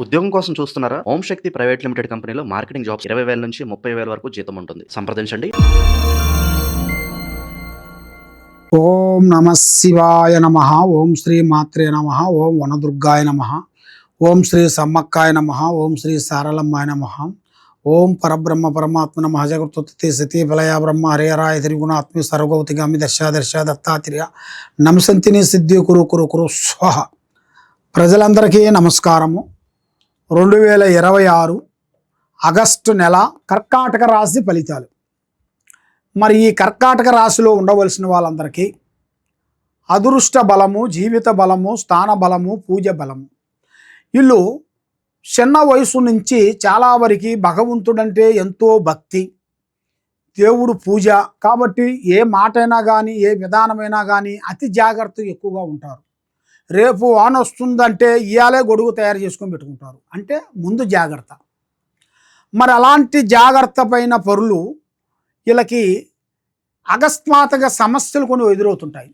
ఉద్యోగం కోసం చూస్తున్నారా? ఓం శక్తి ప్రైవేట్ లిమిటెడ్ కంపెనీలో మార్కెటింగ్ జాబ్స్ 20,000 నుంచి 30,000 వరకు జీతం ఉంటుంది. సంప్రదించండి. ఓం నమ శివాయ నమ. ఓం శ్రీ మాత్రే నమ. ఓం వనదుర్గాయ నమ. ఓం శ్రీ సమ్మక్కాయ నమ. ఓం శ్రీ సారలమ్మాయ నమ. ఓం పరబ్రహ్మ పరమాత్మ నమ. జగృతి సతీ బలయ బ్రహ్మ హరిహరాయ త్రిగుణాత్మి సర్వగౌతిగామి దశ దత్తాత్రేయ నమసంతిని సిద్ధి కురు కురు కురు స్వహ. ప్రజలందరికీ నమస్కారము. 2026 ఆగస్టు నెల కర్కాటక రాశి ఫలితాలు. మరి ఈ కర్కాటక రాశిలో ఉండవలసిన వాళ్ళందరికీ అదృష్ట బలము, జీవిత బలము, స్థాన బలము, పూజ బలము. వీళ్ళు చిన్న వయసు నుంచి చాలా వరకు భగవంతుడంటే ఎంతో భక్తి, దేవుడు పూజ కాబట్టి ఏ మాటైనా కానీ ఏ విధానమైనా కానీ అతి జాగ్రత్త ఎక్కువగా ఉంటారు. రేపు వాన వస్తుందంటే ఇయాలే గొడుగు తయారు చేసుకొని పెట్టుకుంటారు, అంటే ముందు జాగ్రత్త. మరి అలాంటి జాగ్రత్త పైన పరులు వీళ్ళకి అకస్మాత్తుగా సమస్యలు కొన్ని ఎదురవుతుంటాయి.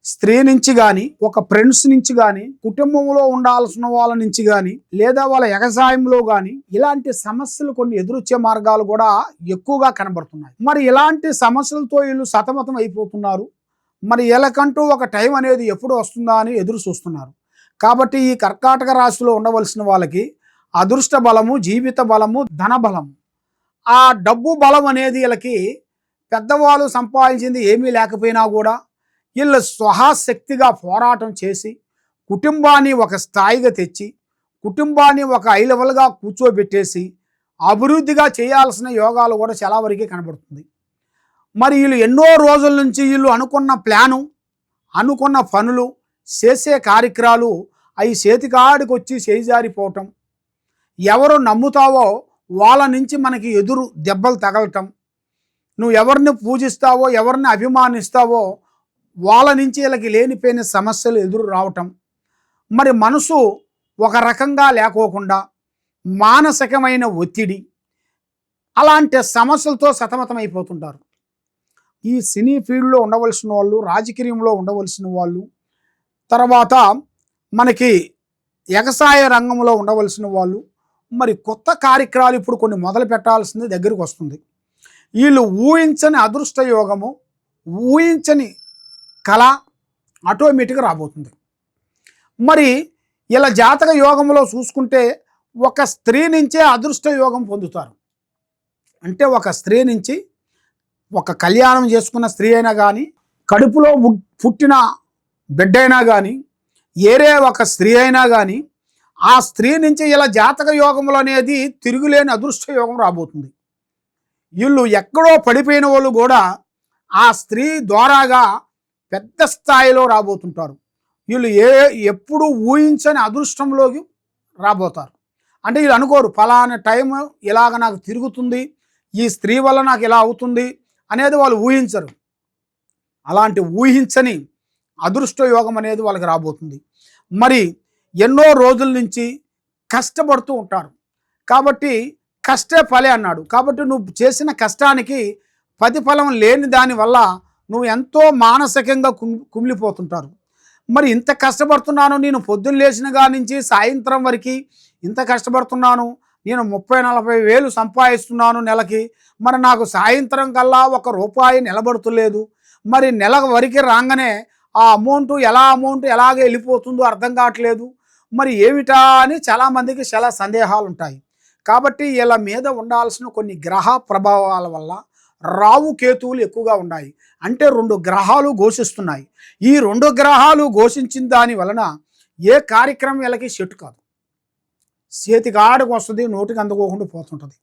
స్త్రీ నుంచి కానీ, ఒక ఫ్రెండ్స్ నుంచి కానీ, కుటుంబంలో ఉండాల్సిన వాళ్ళ నుంచి కానీ, లేదా వాళ్ళ వ్యవసాయంలో కానీ ఇలాంటి సమస్యలు కొన్ని ఎదురొచ్చే మార్గాలు కూడా ఎక్కువగా కనబడుతున్నాయి. మరి ఇలాంటి సమస్యలతో వీళ్ళు సతమతం అయిపోతున్నారు. మరి వీళ్ళకంటూ ఒక టైం అనేది ఎప్పుడు వస్తుందా అని ఎదురు చూస్తున్నారు. కాబట్టి ఈ కర్కాటక రాశిలో ఉండవలసిన వాళ్ళకి అదృష్ట బలము, జీవిత బలము, ధన బలము, ఆ డబ్బు బలం అనేది వీళ్ళకి పెద్దవాళ్ళు సంపాదించింది ఏమీ లేకపోయినా కూడా వీళ్ళు స్వహాశక్తిగా పోరాటం చేసి కుటుంబాన్ని ఒక స్థాయిగా తెచ్చి, కుటుంబాన్ని ఒక హై లెవెల్గా కూర్చోబెట్టేసి అభివృద్ధిగా చేయాల్సిన యోగాలు కూడా చాలా వరకు కనబడుతుంది. మరి వీళ్ళు ఎన్నో రోజుల నుంచి వీళ్ళు అనుకున్న ప్లాను, అనుకున్న పనులు, చేసే కార్యక్రమాలు అవి చేతికాడికి వచ్చి చేజారిపోవటం, ఎవరు నమ్ముతావో వాళ్ళ నుంచి మనకి ఎదురు దెబ్బలు తగలటం, నువ్వు ఎవరిని పూజిస్తావో ఎవరిని అభిమానిస్తావో వాళ్ళ నుంచి వీళ్ళకి లేనిపోయిన సమస్యలు ఎదురు రావటం, మరి మనసు ఒక రకంగా లేకోకుండా మానసికమైన ఒత్తిడి, అలాంటి సమస్యలతో సతమతమైపోతుంటారు. ఈ సినీ ఫీల్డ్లో ఉండవలసిన వాళ్ళు, రాజకీయంలో ఉండవలసిన వాళ్ళు, తర్వాత మనకి వ్యవసాయ రంగంలో ఉండవలసిన వాళ్ళు, మరి కొత్త కార్యక్రమాలు ఇప్పుడు కొన్ని మొదలు పెట్టాల్సింది దగ్గరికి వస్తుంది. వీళ్ళు ఊహించని అదృష్ట యోగము, ఊహించని కళ ఆటోమేటిక్గా రాబోతుంది. మరి ఇలా జాతక యోగంలో చూసుకుంటే ఒక స్త్రీ నుంచే అదృష్ట యోగం పొందుతారు. అంటే ఒక స్త్రీ నుంచి, ఒక కళ్యాణం చేసుకున్న స్త్రీ అయినా కానీ, కడుపులో పుట్టిన బిడ్డ అయినా కానీ, ఏరే ఒక స్త్రీ అయినా కానీ, ఆ స్త్రీ నుంచి ఇలా జాతక యోగంలో అనేది తిరుగులేని అదృష్ట యోగం రాబోతుంది. వీళ్ళు ఎక్కడో పడిపోయిన వాళ్ళు కూడా ఆ స్త్రీ ద్వారాగా పెద్ద స్థాయిలో రాబోతుంటారు. వీళ్ళు ఎప్పుడు ఊహించని అదృష్టంలోకి రాబోతారు. అంటే వీళ్ళు అనుకోరు ఫలానా టైం ఇలాగ నాకు తిరుగుతుంది, ఈ స్త్రీ వల్ల నాకు ఇలా అవుతుంది అనేది వాళ్ళు ఊహించరు. అలాంటి ఊహించని అదృష్ట యోగం అనేది వాళ్ళకి రాబోతుంది. మరి ఎన్నో రోజుల నుంచి కష్టపడుతూ ఉంటారు కాబట్టి కష్టే ఫలే అన్నాడు. కాబట్టి నువ్వు చేసిన కష్టానికి ప్రతిఫలం లేని దానివల్ల నువ్వు ఎంతో మానసికంగా కుమిలిపోతుంటారు. మరి ఇంత కష్టపడుతున్నాను, నేను పొద్దున్న లేచిన కాడి నుంచి సాయంత్రం వరకు ఇంత కష్టపడుతున్నాను, నేను 30-40 వేలు సంపాదిస్తున్నాను నెలకి, మరి నాకు సాయంత్రం కల్లా ₹1 నిలబడుతులేదు, మరి నెల వరకు రాగానే ఆ అమౌంట్ ఎలాగే వెళ్ళిపోతుందో అర్థం కావట్లేదు, మరి ఏమిటా అని చాలామందికి చాలా సందేహాలు ఉంటాయి. కాబట్టి వీళ్ళ మీద ఉండాల్సిన కొన్ని గ్రహ ప్రభావాల వల్ల రావు కేతువులు ఎక్కువగా ఉన్నాయి. అంటే 2 గ్రహాలు ఘోషిస్తున్నాయి. ఈ 2 గ్రహాలు ఘోషించిన దాని వలన ఏ కార్యక్రమం వీళ్ళకి సెట్ కాదు, చేతికి ఆడకు వస్తుంది, నోటికి అందుకోకుండా పోతుంటుంది.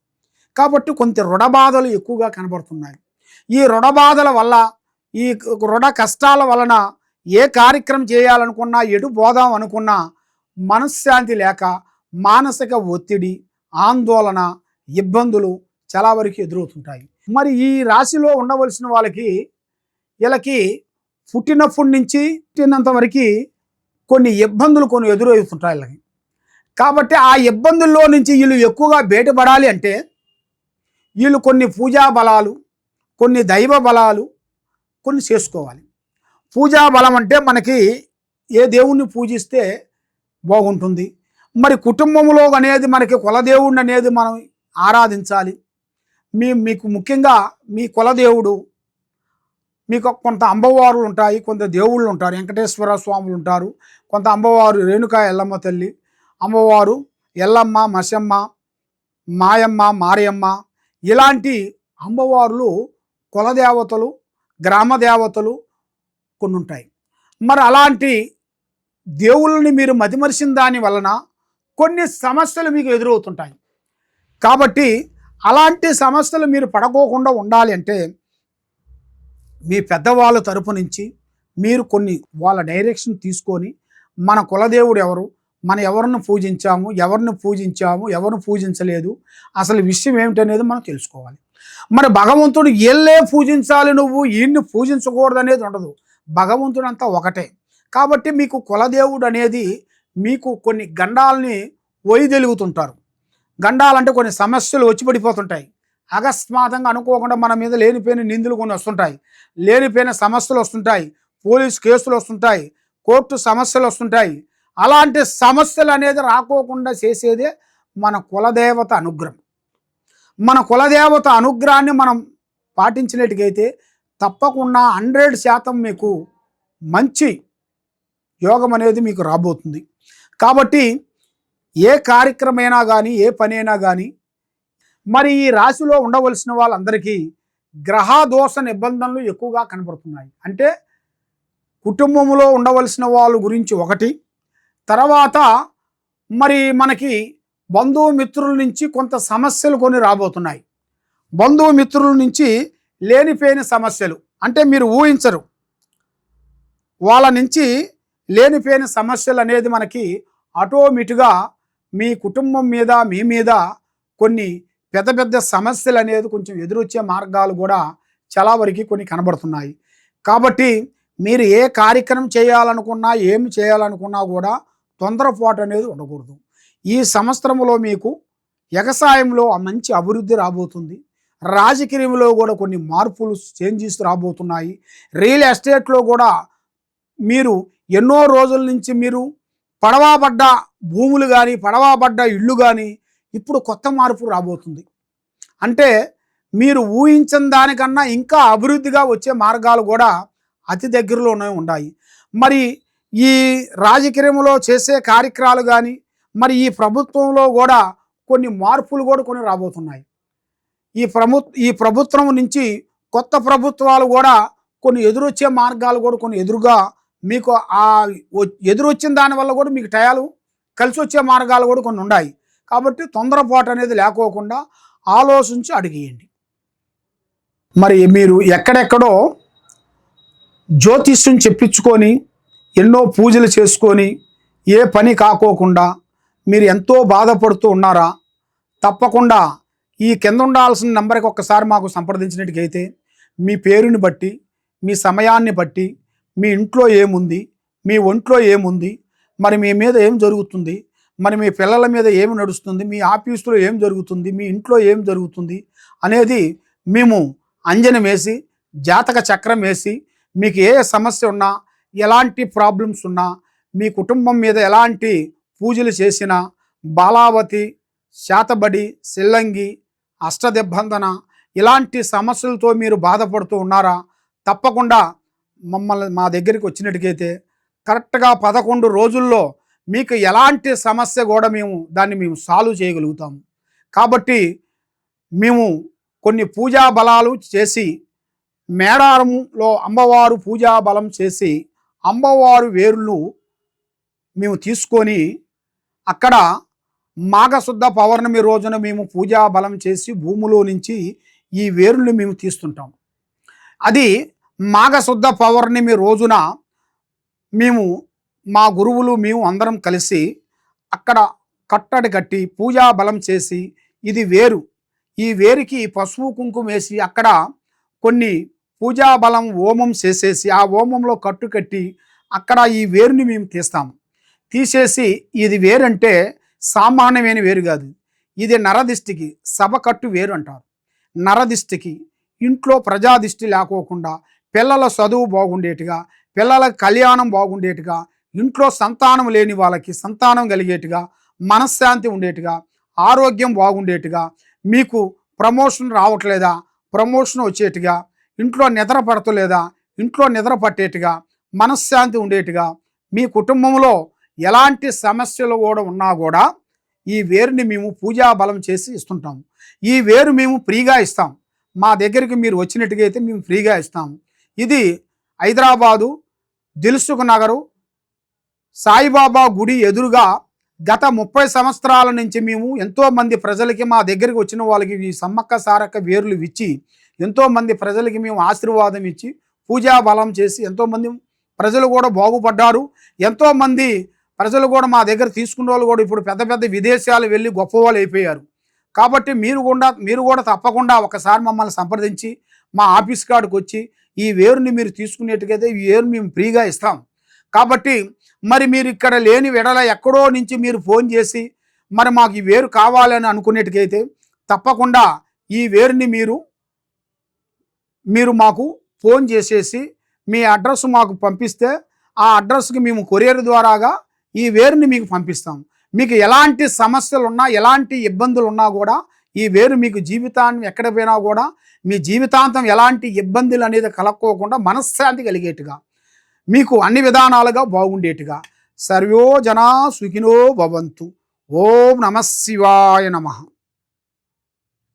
కాబట్టి కొంత రుణబాధలు ఎక్కువగా కనబడుతున్నాయి. ఈ రుణబాధల వల్ల, ఈ రుణ కష్టాల వలన ఏ కార్యక్రమం చేయాలనుకున్నా, ఎటు పోదాం అనుకున్నా మనశ్శాంతి లేక మానసిక ఒత్తిడి, ఆందోళన, ఇబ్బందులు చాలా వరకు ఎదురవుతుంటాయి. మరి ఈ రాశిలో ఉండవలసిన వాళ్ళకి వీళ్ళకి పుట్టినప్పటి నుంచి పుట్టినంత వరకు కొన్ని ఇబ్బందులు ఎదురవుతుంటాయి వీళ్ళకి. కాబట్టి ఆ ఇబ్బందుల్లో నుంచి వీళ్ళు ఎక్కువగా బయటపడాలి అంటే వీళ్ళు కొన్ని పూజా బలాలు, కొన్ని దైవ బలాలు కొన్ని చేసుకోవాలి. పూజా బలం అంటే మనకి ఏ దేవుణ్ణి పూజిస్తే బాగుంటుంది, మరి కుటుంబంలో అనేది మనకి కులదేవుడిని అనేది మనం ఆరాధించాలి. మీకు ముఖ్యంగా మీ కులదేవుడు, మీకు కొంత అమ్మవార్లు ఉంటాయి, కొంత దేవుళ్ళు ఉంటారు. వెంకటేశ్వర స్వాములు ఉంటారు, కొంత అమ్మవారు రేణుకా ఎల్లమ్మ తల్లి, అమ్మవారు ఎల్లమ్మ, మసమ్మ, మాయమ్మ, మారియమ్మ, ఇలాంటి అమ్మవార్లు కులదేవతలు, గ్రామ దేవతలు కొన్ని ఉంటాయి. మరి అలాంటి దేవుళ్ళని మీరు మతిమరిచిన దాని వలన కొన్ని సమస్యలు మీకు ఎదురవుతుంటాయి. కాబట్టి అలాంటి సమస్యలు మీరు పడకోకుండా ఉండాలి అంటే మీ పెద్దవాళ్ళ తరపు నుంచి మీరు కొన్ని వాళ్ళ డైరెక్షన్ తీసుకొని మన కులదేవుడు ఎవరు, మనం ఎవరిని పూజించాము, ఎవరిని పూజించలేదు, అసలు విషయం ఏమిటనేది మనం తెలుసుకోవాలి. మరి భగవంతుడు ఎల్లే పూజించాలి, నువ్వు ఈయన్ని పూజించకూడదు అనేది ఉండదు. భగవంతుడు అంతా ఒకటే. కాబట్టి మీకు కులదేవుడు అనేది మీకు కొన్ని గండాలని వైదొలుగుతుంటారు. గండాలంటే కొన్ని సమస్యలు వచ్చి పడిపోతుంటాయి. అకస్మాత్తుగా అనుకోకుండా మన మీద లేనిపోయిన నిందులు కొన్ని వస్తుంటాయి, లేనిపోయిన సమస్యలు వస్తుంటాయి, పోలీసు కేసులు వస్తుంటాయి, కోర్టు సమస్యలు వస్తుంటాయి. అలాంటి సమస్యలు అనేది రాకోకుండా చేసేదే మన కులదేవత అనుగ్రహం. మన కులదేవత అనుగ్రహాన్ని మనం పాటించినట్టుగైతే తప్పకుండా 100% మీకు మంచి యోగం అనేది మీకు రాబోతుంది. కాబట్టి ఏ కార్యక్రమైనా కానీ, ఏ పనైనా కానీ, మరి ఈ రాశిలో ఉండవలసిన వాళ్ళందరికీ గ్రహ దోష నిబంధనలు ఎక్కువగా కనబడుతున్నాయి. అంటే కుటుంబంలో ఉండవలసిన వాళ్ళ గురించి ఒకటి, తర్వాత మరి మనకి బంధుమిత్రుల నుంచి కొంత సమస్యలు కొన్ని రాబోతున్నాయి. బంధుమిత్రుల నుంచి లేనిపోయిన సమస్యలు అంటే మీరు ఊహించరు, వాళ్ళ నుంచి లేనిపోయిన సమస్యలు అనేది మనకి ఆటోమేటిక్గా మీ కుటుంబం మీద, మీ మీద కొన్ని పెద్ద పెద్ద సమస్యలు అనేది కొంచెం ఎదురొచ్చే మార్గాలు కూడా చాలా వరకు కొన్ని కనబడుతున్నాయి. కాబట్టి మీరు ఏ కార్యక్రమం చేయాలనుకున్నా, ఏమి చేయాలనుకున్నా కూడా తొందరపాటు అనేది ఉండకూడదు. ఈ సంవత్సరంలో మీకు వ్యవసాయంలో మంచి అభివృద్ధి రాబోతుంది. రాజకీయంలో కూడా కొన్ని మార్పులు, చేంజెస్ రాబోతున్నాయి. రియల్ ఎస్టేట్లో కూడా మీరు ఎన్నో రోజుల నుంచి మీరు పడవాబడ్డ భూములు కానీ, పడవాబడ్డ ఇళ్ళు కానీ ఇప్పుడు కొత్త మార్పు రాబోతుంది. అంటే మీరు ఊహించిన దానికన్నా ఇంకా అభివృద్ధిగా వచ్చే మార్గాలు కూడా అతి దగ్గరలోనే ఉన్నాయి. మరి ఈ రాజకీయంలో చేసే కార్యక్రమాలు కానీ, మరి ఈ ప్రభుత్వంలో కూడా కొన్ని మార్పులు కూడా కొన్ని రాబోతున్నాయి. ఈ ప్రభుత్వం నుంచి కొత్త ప్రభుత్వాలు కూడా కొన్ని ఎదురొచ్చే మార్గాలు కూడా కొన్ని ఎదురుగా మీకు ఎదురొచ్చిన దానివల్ల కూడా మీకు టయాలు కలిసి వచ్చే మార్గాలు కూడా కొన్ని ఉన్నాయి. కాబట్టి తొందరపాటు అనేది లేకోకుండా ఆలోచించి అడిగేయండి. మరి మీరు ఎక్కడెక్కడో జ్యోతిష్యం చెప్పించుకొని ఎన్నో పూజలు చేసుకొని ఏ పని కాకోకుండా మీరు ఎంతో బాధపడుతూ ఉన్నారా? తప్పకుండా ఈ కింద ఉండాల్సిన నెంబర్కి ఒక్కసారి మాకు సంప్రదించినట్టుకైతే మీ పేరుని బట్టి, మీ సమయాన్ని బట్టి, మీ ఇంట్లో ఏముంది, మీ ఒంట్లో ఏముంది, మరి మీ మీద ఏం జరుగుతుంది, మరి మీ పిల్లల మీద ఏమి నడుస్తుంది, మీ ఆఫీసులో ఏం జరుగుతుంది, మీ ఇంట్లో ఏం జరుగుతుంది అనేది మేము అంజనం వేసి, జాతక చక్రం వేసి, మీకు ఏ సమస్య ఉన్నా, ఎలాంటి ప్రాబ్లమ్స్ ఉన్నా, మీ కుటుంబం మీద ఎలాంటి పూజలు చేసినా, బాలావతి, శాతబడి, సిల్లంగి, అష్టదిబ్బందన ఇలాంటి సమస్యలతో మీరు బాధపడుతూ ఉన్నారా? తప్పకుండా మా దగ్గరికి వచ్చినట్టుకైతే కరెక్ట్గా 11 రోజుల్లో మీకు ఎలాంటి సమస్య కూడా దాన్ని మేము సాల్వ్ చేయగలుగుతాము. కాబట్టి మేము కొన్ని పూజా బలాలు చేసి, మేడారంలో అమ్మవారు పూజా బలం చేసి, అమ్మవారు వేరులు మేము తీసుకొని అక్కడ మాఘశుద్ధ పౌర్ణమి రోజున మేము పూజా బలం చేసి భూమిలో నుంచి ఈ వేరుల్ని మేము తీస్తుంటాం. అది మాఘశుద్ధ పౌర్ణమి రోజున మేము, మా గురువులు, మేము అందరం కలిసి అక్కడ కట్టడి కట్టి పూజా బలం చేసి, ఇది వేరు, ఈ వేరుకి పసుపు కుంకుమ వేసి అక్కడ కొన్ని పూజా బలం హోమం చేసేసి ఆ హోమంలో కట్టు కట్టి అక్కడ ఈ వేరుని మేము తీస్తాము. తీసేసి ఇది వేరంటే సామాన్యమైన వేరు కాదు, ఇది నరదిష్టికి సభ కట్టు వేరు అంటారు. నరదిష్టికి ఇంట్లో ప్రజాదిష్టి లేకోకుండా, పిల్లల చదువు బాగుండేట్టుగా, పిల్లల కళ్యాణం బాగుండేట్టుగా, ఇంట్లో సంతానం లేని వాళ్ళకి సంతానం కలిగేట్టుగా, మనశ్శాంతి ఉండేట్టుగా, ఆరోగ్యం బాగుండేట్టుగా, మీకు ప్రమోషన్ రావట్లేదా, ప్రమోషన్ వచ్చేట్టుగా, ఇంట్లో నిద్ర పడతలేదా, ఇంట్లో నిద్ర పట్టేట్టుగా, మనశ్శాంతి ఉండేట్టుగా, మీ కుటుంబంలో ఎలాంటి సమస్యలు కూడా ఉన్నా కూడా ఈ వేరుని మేము పూజా బలం చేసి ఇస్తుంటాము. ఈ వేరు మేము ఫ్రీగా ఇస్తాం. మా దగ్గరికి మీరు వచ్చినట్టుగా అయితే మేము ఫ్రీగా ఇస్తాము. ఇది హైదరాబాదు దిల్సుఖ్ నగరు సాయిబాబా గుడి ఎదురుగా గత 30 సంవత్సరాల నుంచి మేము ఎంతోమంది ప్రజలకి, మా దగ్గరికి వచ్చిన వాళ్ళకి ఈ సమ్మక్క సారక్క వేర్లు ఇచ్చి ఎంతోమంది ప్రజలకి మేము ఆశీర్వాదం ఇచ్చి పూజా బలం చేసి ఎంతోమంది ప్రజలు కూడా బాగుపడ్డారు. ఎంతోమంది ప్రజలు కూడా మా దగ్గర తీసుకున్న వాళ్ళు కూడా ఇప్పుడు పెద్ద పెద్ద విదేశాలు వెళ్ళి గొప్పవాళ్ళు అయిపోయారు. కాబట్టి మీరు కూడా తప్పకుండా ఒకసారి మమ్మల్ని సంప్రదించి మా ఆఫీస్ కాడికి వచ్చి ఈ వేరుని మీరు తీసుకునేట్టుకైతే ఈ వేరు మేము ఫ్రీగా ఇస్తాం. కాబట్టి మరి మీరు ఇక్కడ లేని వెడల ఎక్కడో నుంచి మీరు ఫోన్ చేసి మరి మాకు ఈ వేరు కావాలని అనుకునేట్టుకైతే తప్పకుండా ఈ వేరుని మీరు మాకు ఫోన్ చేసేసి మీ అడ్రస్ మాకు పంపిస్తే ఆ అడ్రస్కి మేము కొరియర్ ద్వారాగా ఈ వేరుని మీకు పంపిస్తాం. మీకు ఎలాంటి సమస్యలు ఉన్నా, ఎలాంటి ఇబ్బందులు ఉన్నా కూడా ఈ వేరు మీకు జీవితాన్ని ఎక్కడ పోయినా కూడా మీ జీవితాంతం ఎలాంటి ఇబ్బందులు అనేది కలక్కోకుండా మనశ్శాంతి కలిగేట్టుగా, మీకు అన్ని విధానాలుగా బాగుండేట్టుగా సర్వో జనా సుఖినో భవంతు. ఓం నమః శివాయ నమః.